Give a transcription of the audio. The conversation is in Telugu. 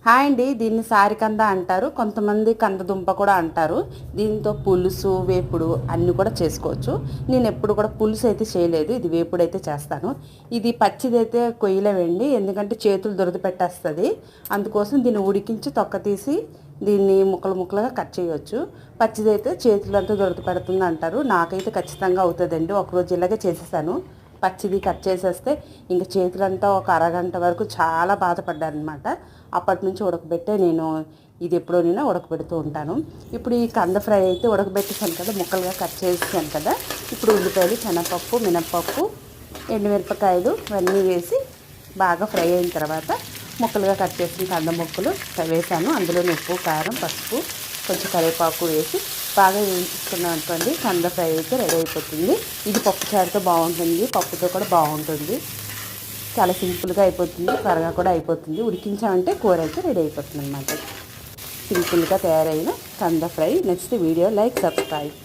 హాయ్ అండి, దీన్ని సారికంద అంటారు, కొంతమంది కందదుంప కూడా అంటారు. దీంతో పులుసు వేపుడు అన్నీ కూడా చేసుకోవచ్చు. నేను ఎప్పుడు కూడా పులుసు అయితే చేయలేదు, ఇది వేపుడు అయితే చేస్తాను. ఇది పచ్చిది అయితే కొయ్యలేవండి, ఎందుకంటే చేతులు దురద పెట్టేస్తుంది. అందుకోసం దీన్ని ఉడికించి తొక్క తీసి దీన్ని ముక్కలు ముక్కలుగా కట్ చేయవచ్చు. పచ్చిదైతే చేతులంతా దురద పెడుతుంది అంటారు. నాకైతే ఖచ్చితంగా అవుతుందండి. ఒకరోజు ఇలాగే చేసేసాను. పచ్చిది కట్ చేసేస్తే ఇంక చేతులంతా ఒక అరగంట వరకు చాలా బాధపడ్డాను అనమాట. అప్పటి నుంచి ఉడకబెట్టే నేను ఇది ఎప్పుడో నేను ఉడకబెడుతూ ఉంటాను. ఇప్పుడు ఈ కంద ఫ్రై అయితే ఉడకబెట్టేసాను కదా, ముక్కలుగా కట్ చేసాను కదా. ఇప్పుడు ఉల్లిపాయలు, శనగపప్పు, మినప్పప్పు, ఎండుమిరపకాయలు ఇవన్నీ వేసి బాగా ఫ్రై అయిన తర్వాత ముక్కలుగా కట్ చేసిన కంద ముక్కలు వేసాను. అందులో ఉప్పు, కారం, పసుపు, కొంచెం కరివేపాకు వేసి బాగా వేయించుకున్నాం అనుకోండి, కంద ఫ్రై అయితే రెడీ అయిపోతుంది. ఇది పప్పు చారుతో బాగుంటుంది, పప్పుతో కూడా బాగుంటుంది. చాలా సింపుల్గా అయిపోతుంది, త్వరగా కూడా అయిపోతుంది. ఉడికించామంటే కూర అయితే రెడీ అయిపోతుంది అన్నమాట. సింపుల్గా తయారైన కంద fry. Next video like, subscribe.